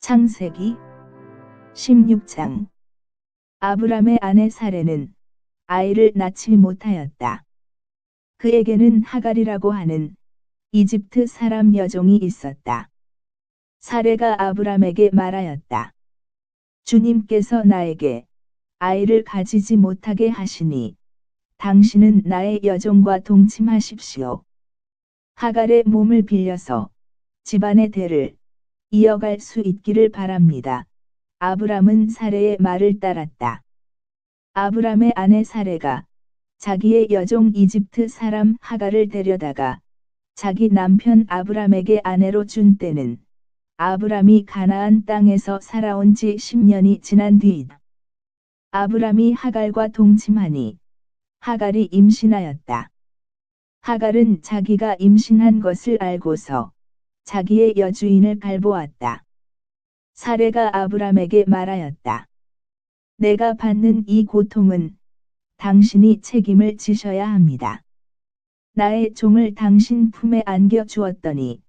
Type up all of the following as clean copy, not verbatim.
창세기 16장. 아브람의 아내 사레는 아이를 낳지 못하였다. 그에게는 하갈이라고 하는 이집트 사람 여종이 있었다. 사레가 아브람에게 말하였다. 주님께서 나에게 아이를 가지지 못하게 하시니 당신은 나의 여종과 동침하십시오. 하갈의 몸을 빌려서 집안의 대를 이어갈 수 있기를 바랍니다. 아브람은 사레의 말을 따랐다. 아브람의 아내 사레가 자기의 여종 이집트 사람 하갈을 데려다가 자기 남편 아브람에게 아내로 준 때는 아브람이 가나안 땅에서 살아온 지 10년이 지난 뒤이다. 아브람이 하갈과 동침하니 하갈이 임신하였다. 하갈은 자기가 임신한 것을 알고서 자기의 여주인을 갈보았다. 사레가 아브람에게 말하였다. 내가 받는 이 고통은 당신이 책임을 지셔야 합니다. 나의 종을 당신 품에 안겨 주었더니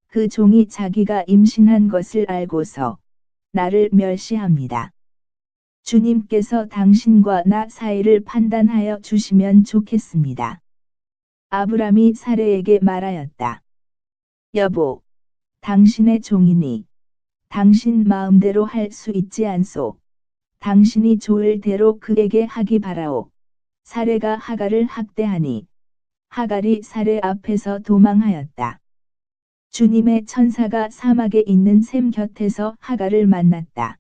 그 종이 자기가 임신한 것을 알고서 나를 멸시합니다. 주님께서 당신과 나 사이를 판단하여 주시면 좋겠습니다. 아브람이 사레에게 말하였다. 여보, 당신의 종이니 당신 마음대로 할 수 있지 않소. 당신이 좋을 대로 그에게 하기 바라오. 사레가 하갈을 학대하니 하갈이 사레 앞에서 도망하였다. 주님의 천사가 사막에 있는 샘 곁에서 하갈을 만났다.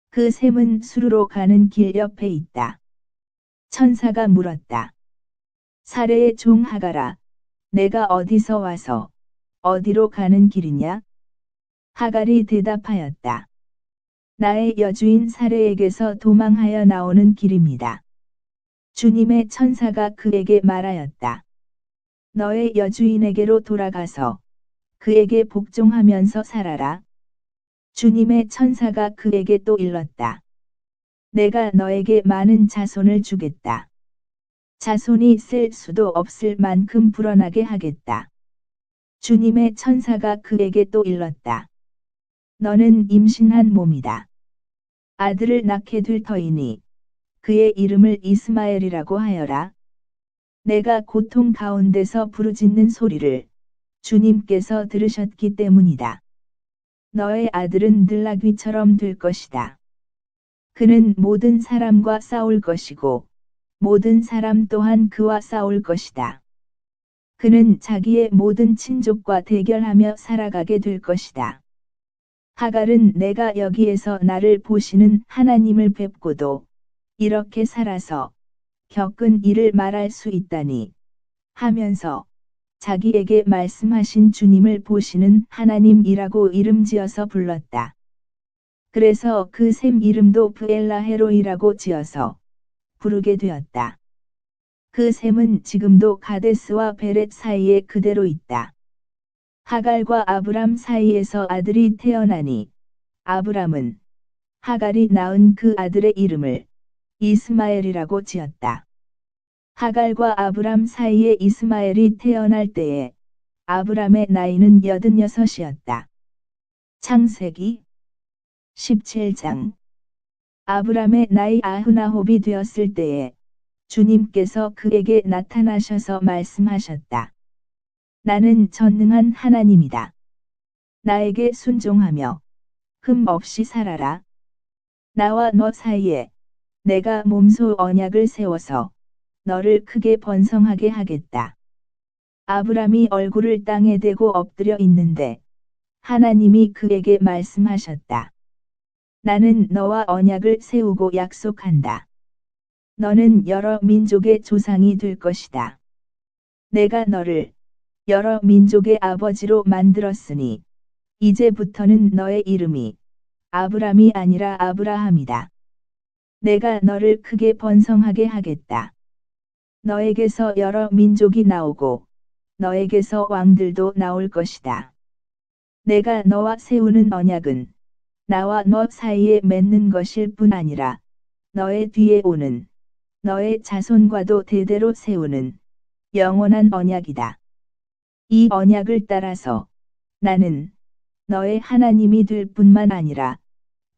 그 샘은 수르로 가는 길 옆에 있다. 천사가 물었다. 사레의 종 하갈아, 내가 어디서 와서 어디로 가는 길이냐? 하갈이 대답하였다. 나의 여주인 사레에게서 도망하여 나오는 길입니다. 주님의 천사가 그에게 말하였다. 너의 여주인에게로 돌아가서 그에게 복종하면서 살아라. 주님의 천사가 그에게 또 일렀다. 내가 너에게 많은 자손을 주겠다. 자손이 셀 수도 없을 만큼 불어나게 하겠다. 주님의 천사가 그에게 또 일렀다. 너는 임신한 몸이다. 아들을 낳게 될 터이니 그의 이름을 이스마엘이라고 하여라. 내가 고통 가운데서 부르짖는 소리를 주님께서 들으셨기 때문이다. 너의 아들은 들나귀처럼 될 것이다. 그는 모든 사람과 싸울 것이고 모든 사람 또한 그와 싸울 것이다. 그는 자기의 모든 친족과 대결하며 살아가게 될 것이다. 하갈은 내가 여기에서 나를 보시는 하나님을 뵙고도 이렇게 살아서 겪은 일을 말할 수 있다니 하면서 자기에게 말씀하신 주님을 보시는 하나님이라고 이름지어서 불렀다. 그래서 그 샘 이름도 브엘라헤로이라고 지어서 부르게 되었다. 그 샘은 지금도 가데스와 베렛 사이에 그대로 있다. 하갈과 아브람 사이에서 아들이 태어나니 아브람은 하갈이 낳은 그 아들의 이름을 이스마엘이라고 지었다. 하갈과 아브람 사이에 이스마엘이 태어날 때에 아브람의 나이는 86이었다. 창세기 17장. 아브람의 나이 99이 되었을 때에 주님께서 그에게 나타나셔서 말씀하셨다. 나는 전능한 하나님이다. 나에게 순종하며 흠 없이 살아라. 나와 너 사이에 내가 몸소 언약을 세워서 너를 크게 번성하게 하겠다. 아브람이 얼굴을 땅에 대고 엎드려 있는데 하나님이 그에게 말씀하셨다. 나는 너와 언약을 세우고 약속한다. 너는 여러 민족의 조상이 될 것이다. 내가 너를 여러 민족의 아버지로 만들었으니 이제부터는 너의 이름이 아브람이 아니라 아브라함이다. 내가 너를 크게 번성하게 하겠다. 너에게서 여러 민족이 나오고 너에게서 왕들도 나올 것이다. 내가 너와 세우는 언약은 나와 너 사이에 맺는 것일 뿐 아니라 너의 뒤에 오는 너의 자손과도 대대로 세우는 영원한 언약이다. 이 언약을 따라서 나는 너의 하나님이 될 뿐만 아니라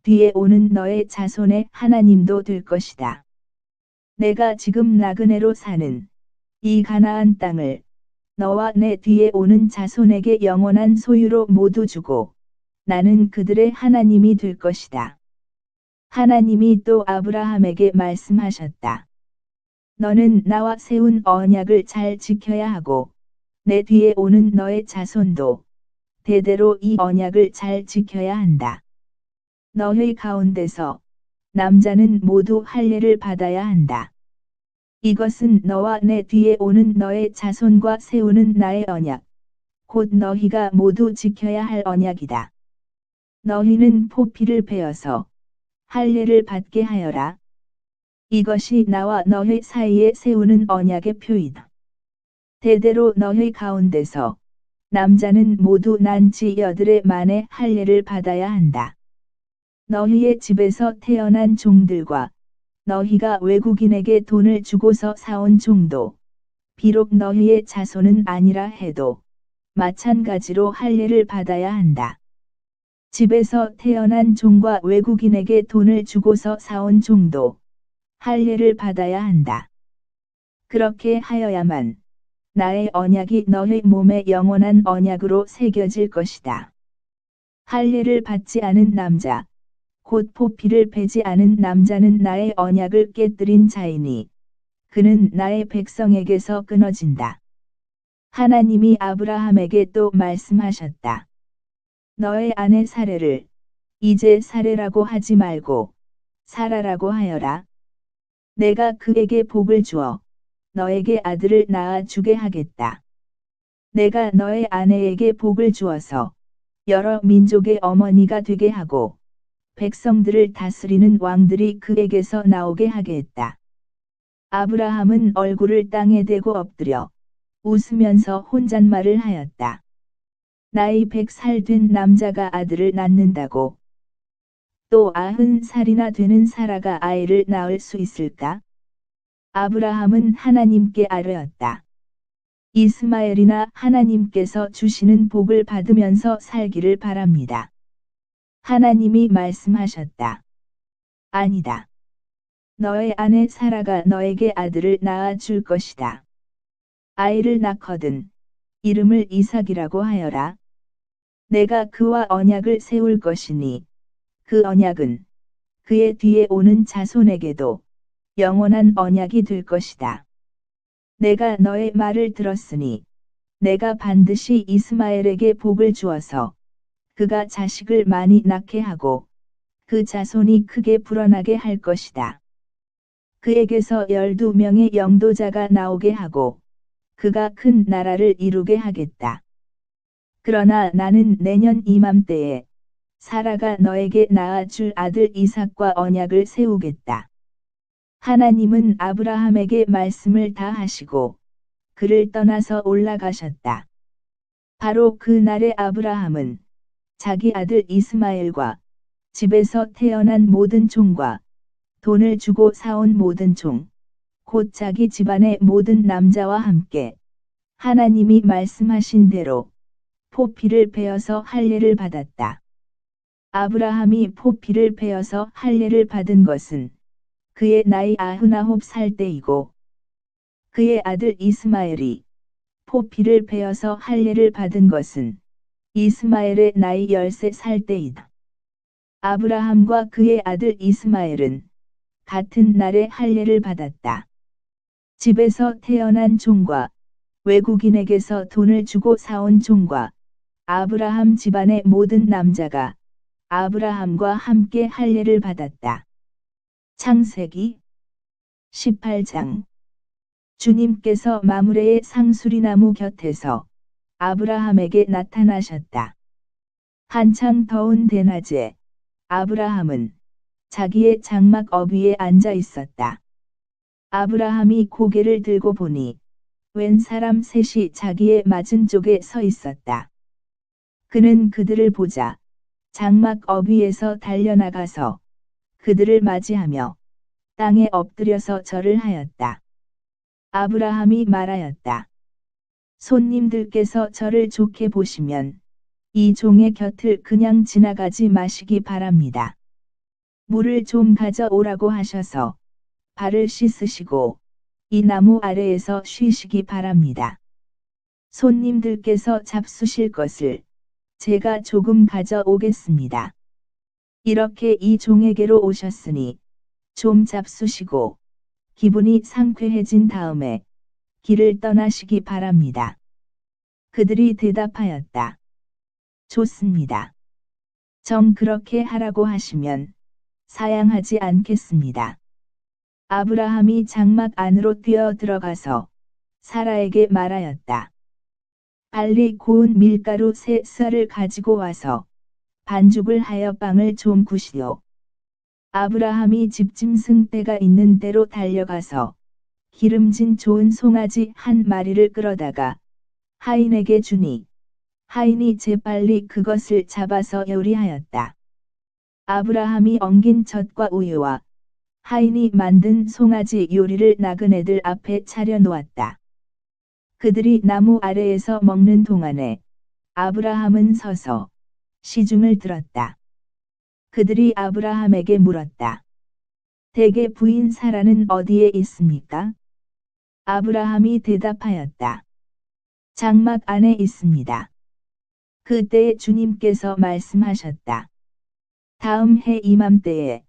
뒤에 오는 너의 자손의 하나님도 될 것이다. 내가 지금 나그네로 사는 이 가나안 땅을 너와 내 뒤에 오는 자손에게 영원한 소유로 모두 주고 나는 그들의 하나님이 될 것이다. 하나님이 또 아브라함에게 말씀하셨다. 너는 나와 세운 언약을 잘 지켜야 하고 내 뒤에 오는 너의 자손도 대대로 이 언약을 잘 지켜야 한다. 너희 가운데서 남자는 모두 할례를 받아야 한다. 이것은 너와 내 뒤에 오는 너의 자손과 세우는 나의 언약, 곧 너희가 모두 지켜야 할 언약이다. 너희는 포피를 베어서 할례를 받게 하여라. 이것이 나와 너희 사이에 세우는 언약의 표이다. 대대로 너희 가운데서 남자는 모두 난지 8일 만에 할례를 받아야 한다. 너희의 집에서 태어난 종들과 너희가 외국인에게 돈을 주고서 사온 종도 비록 너희의 자손은 아니라 해도 마찬가지로 할례를 받아야 한다. 집에서 태어난 종과 외국인에게 돈을 주고서 사온 종도 할례를 받아야 한다. 그렇게 하여야만 나의 언약이 너희 몸에 영원한 언약으로 새겨질 것이다. 할례를 받지 않은 남자, 곧 포피를 베지 않은 남자는 나의 언약을 깨뜨린 자이니 그는 나의 백성에게서 끊어진다. 하나님이 아브라함에게 또 말씀하셨다. 너의 아내 사레를 이제 사레라고 하지 말고 사라라고 하여라. 내가 그에게 복을 주어 너에게 아들을 낳아 주게 하겠다. 내가 너의 아내에게 복을 주어서 여러 민족의 어머니가 되게 하고 백성들을 다스리는 왕들이 그에게서 나오게 하겠다. 아브라함은 얼굴을 땅에 대고 엎드려 웃으면서 혼잣말을 하였다. 나이 100살 된 남자가 아들을 낳는다고? 또 90살이나 되는 사라가 아이를 낳을 수 있을까? 아브라함은 하나님께 아뢰었다. 이스마엘이나 하나님께서 주시는 복을 받으면서 살기를 바랍니다. 하나님이 말씀하셨다. 아니다. 너의 아내 사라가 너에게 아들을 낳아 줄 것이다. 아이를 낳거든 이름을 이삭이라고 하여라. 내가 그와 언약을 세울 것이니 그 언약은 그의 뒤에 오는 자손에게도 영원한 언약이 될 것이다. 내가 너의 말을 들었으니 내가 반드시 이스마엘에게 복을 주어서 그가 자식을 많이 낳게 하고 그 자손이 크게 불어나게 할 것이다. 그에게서 12명의 영도자가 나오게 하고 그가 큰 나라를 이루게 하겠다. 그러나 나는 내년 이맘때에 사라가 너에게 낳아 줄 아들 이삭과 언약을 세우겠다. 하나님은 아브라함에게 말씀을 다 하시고 그를 떠나서 올라가셨다. 바로 그 날에 아브라함은 자기 아들 이스마엘과 집에서 태어난 모든 종과 돈을 주고 사온 모든 종, 곧 자기 집안의 모든 남자와 함께 하나님이 말씀하신 대로 포피를 베어서 할례를 받았다. 아브라함이 포피를 베어서 할례를 받은 것은 그의 나이 99살 때이고 그의 아들 이스마엘이 포피를 베어서 할례를 받은 것은 이스마엘의 나이 13살 때이다. 아브라함과 그의 아들 이스마엘은 같은 날에 할례를 받았다. 집에서 태어난 종과 외국인에게서 돈을 주고 사온 종과 아브라함 집안의 모든 남자가 아브라함과 함께 할례를 받았다. 창세기 18장 주님께서 마므레의 상수리나무 곁에서 아브라함에게 나타나셨다. 한창 더운 대낮에 아브라함은 자기의 장막 어귀에 앉아 있었다. 아브라함이 고개를 들고 보니 웬 사람 셋이 자기의 맞은쪽에 서 있었다. 그는 그들을 보자 장막 어귀에서 달려나가서 그들을 맞이하며 땅에 엎드려서 절을 하였다. 아브라함이 말하였다. 손님들께서 저를 좋게 보시면 이 종의 곁을 그냥 지나가지 마시기 바랍니다. 물을 좀 가져오라고 하셔서 발을 씻으시고 이 나무 아래에서 쉬시기 바랍니다. 손님들께서 잡수실 것을 제가 조금 가져오겠습니다. 이렇게 이 종에게로 오셨으니 좀 잡수시고 기분이 상쾌해진 다음에 길을 떠나시기 바랍니다. 그들이 대답하였다. 좋습니다. 정 그렇게 하라고 하시면 사양하지 않겠습니다. 아브라함이 장막 안으로 뛰어 들어가서 사라에게 말하였다. 빨리 고운 밀가루 3쌀을 가지고 와서 반죽을 하여 빵을 좀 구시오. 아브라함이 집짐승 떼가 있는 데로 달려가서 기름진 좋은 송아지 한 마리를 끌어다가 하인에게 주니 하인이 재빨리 그것을 잡아서 요리하였다. 아브라함이 엉긴 젖과 우유와 하인이 만든 송아지 요리를 나그네들 앞에 차려놓았다. 그들이 나무 아래에서 먹는 동안에 아브라함은 서서 시중을 들었다. 그들이 아브라함에게 물었다. 대개 부인 사라는 어디에 있습니까? 아브라함이 대답하였다. 장막 안에 있습니다. 그때 주님께서 말씀하셨다. 다음 해 이맘때에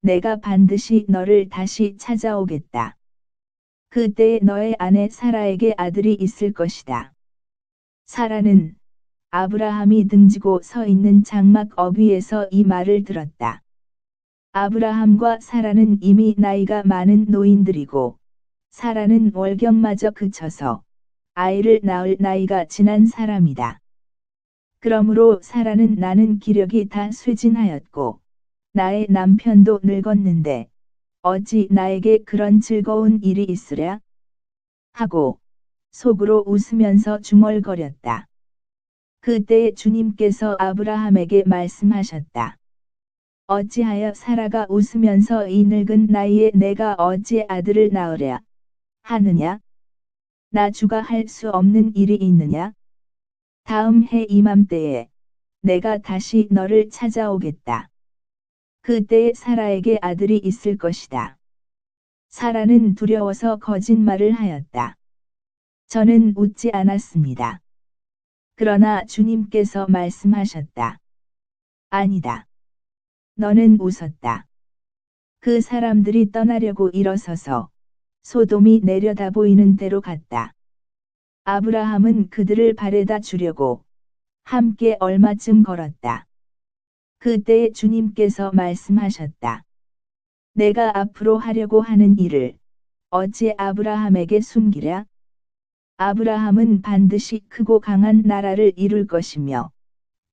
내가 반드시 너를 다시 찾아오겠다. 그때 너의 아내 사라에게 아들이 있을 것이다. 사라는 아브라함이 등지고 서 있는 장막 어귀에서 이 말을 들었다. 아브라함과 사라는 이미 나이가 많은 노인들이고 사라는 월경마저 그쳐서 아이를 낳을 나이가 지난 사람이다. 그러므로 사라는 나는 기력이 다 쇠진하였고 나의 남편도 늙었는데 어찌 나에게 그런 즐거운 일이 있으랴? 하고 속으로 웃으면서 중얼거렸다. 그때 주님께서 아브라함에게 말씀하셨다. 어찌하여 사라가 웃으면서 이 늙은 나이에 내가 어찌 아들을 낳으랴 하느냐? 나 주가 할 수 없는 일이 있느냐? 다음 해 이맘때에 내가 다시 너를 찾아오겠다. 그때에 사라에게 아들이 있을 것이다. 사라는 두려워서 거짓말을 하였다. 저는 웃지 않았습니다. 그러나 주님께서 말씀하셨다. 아니다. 너는 웃었다. 그 사람들이 떠나려고 일어서서 소돔이 내려다 보이는 데로 갔다. 아브라함은 그들을 바래다 주려고 함께 얼마쯤 걸었다. 그때 주님께서 말씀하셨다. 내가 앞으로 하려고 하는 일을 어찌 아브라함에게 숨기랴? 아브라함은 반드시 크고 강한 나라를 이룰 것이며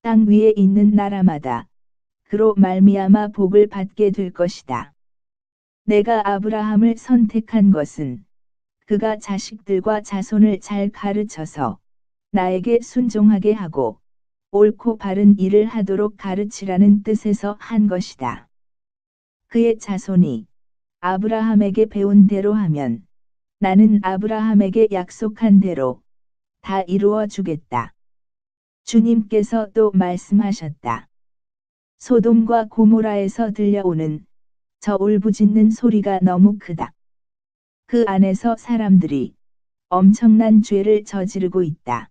땅 위에 있는 나라마다 그로 말미암아 복을 받게 될 것이다. 내가 아브라함을 선택한 것은 그가 자식들과 자손을 잘 가르쳐서 나에게 순종하게 하고 옳고 바른 일을 하도록 가르치라는 뜻에서 한 것이다. 그의 자손이 아브라함에게 배운 대로 하면 나는 아브라함에게 약속한 대로 다 이루어 주겠다. 주님께서 또 말씀하셨다. 소돔과 고모라에서 들려오는 저 울부짖는 소리가 너무 크다. 그 안에서 사람들이 엄청난 죄를 저지르고 있다.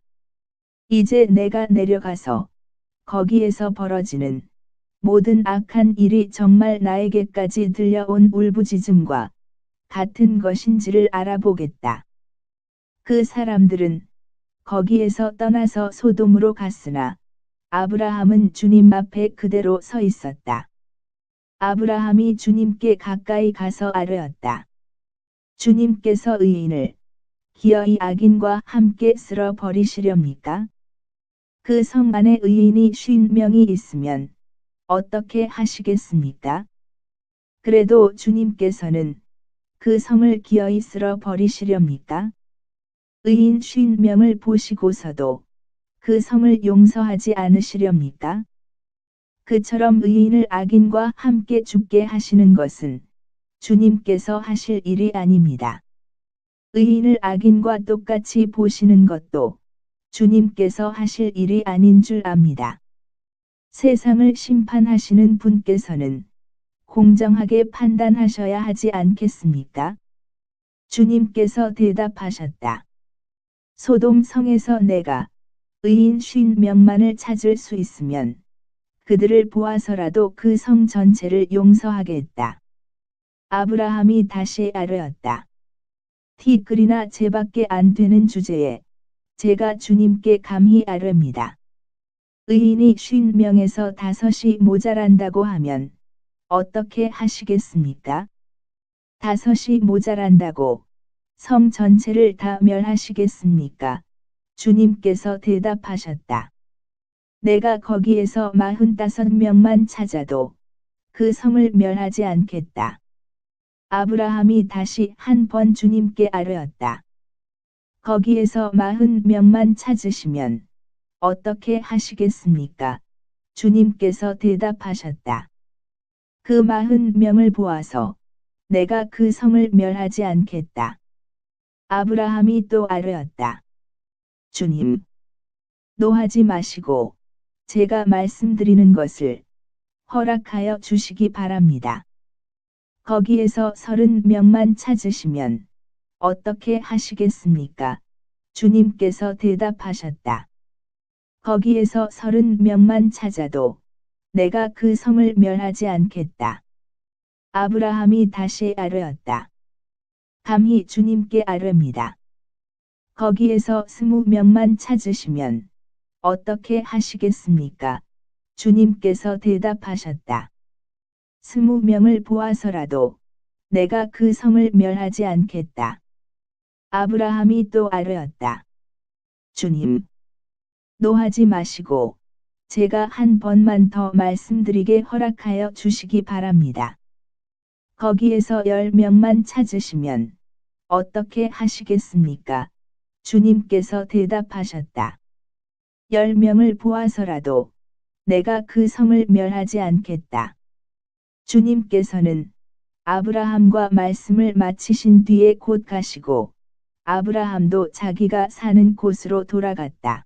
이제 내가 내려가서 거기에서 벌어지는 모든 악한 일이 정말 나에게까지 들려온 울부짖음과 같은 것인지를 알아보겠다. 그 사람들은 거기에서 떠나서 소돔으로 갔으나 아브라함은 주님 앞에 그대로 서 있었다. 아브라함이 주님께 가까이 가서 아뢰었다. 주님께서 의인을 기어이 악인과 함께 쓸어 버리시렵니까? 그 성 안에 의인이 50명이 있으면 어떻게 하시겠습니까? 그래도 주님께서는 그 성을 기어이 쓸어 버리시렵니까? 의인 50명을 보시고서도 그 성을 용서하지 않으시렵니까? 그처럼 의인을 악인과 함께 죽게 하시는 것은 주님께서 하실 일이 아닙니다. 의인을 악인과 똑같이 보시는 것도 주님께서 하실 일이 아닌 줄 압니다. 세상을 심판하시는 분께서는 공정하게 판단하셔야 하지 않겠습니까? 주님께서 대답하셨다. 소돔 성에서 내가 의인 50명만을 찾을 수 있으면 그들을 보아서라도 그 성 전체를 용서하겠다. 아브라함이 다시 아뢰었다. 티끌이나 재밖에 안 되는 주제에 제가 주님께 감히 아뢰입니다. 의인이 50명에서 5이 모자란다고 하면 어떻게 하시겠습니까? 5이 모자란다고 성 전체를 다 멸하시겠습니까? 주님께서 대답하셨다. 내가 거기에서 45명만 찾아도 그 성을 멸하지 않겠다. 아브라함이 다시 한 번 주님께 아뢰었다. 거기에서 40명만 찾으시면 어떻게 하시겠습니까? 주님께서 대답하셨다. 그 40명을 보아서 내가 그 성을 멸하지 않겠다. 아브라함이 또 아뢰었다. 주님, 노하지 마시고 제가 말씀드리는 것을 허락하여 주시기 바랍니다. 거기에서 30명만 찾으시면 어떻게 하시겠습니까? 주님께서 대답하셨다. 거기에서 30명만 찾아도 내가 그 성을 멸하지 않겠다. 아브라함이 다시 아뢰었다. 감히 주님께 아뢰입니다. 거기에서 20명만 찾으시면 어떻게 하시겠습니까? 주님께서 대답하셨다. 20명을 보아서라도 내가 그 성을 멸하지 않겠다. 아브라함이 또 아뢰었다. 주님, 노하지 마시고 제가 한 번만 더 말씀드리게 허락하여 주시기 바랍니다. 거기에서 10명만 찾으시면 어떻게 하시겠습니까? 주님께서 대답하셨다. 10명을 보아서라도 내가 그 성을 멸하지 않겠다. 주님께서는 아브라함과 말씀을 마치신 뒤에 곧 가시고 아브라함도 자기가 사는 곳으로 돌아갔다.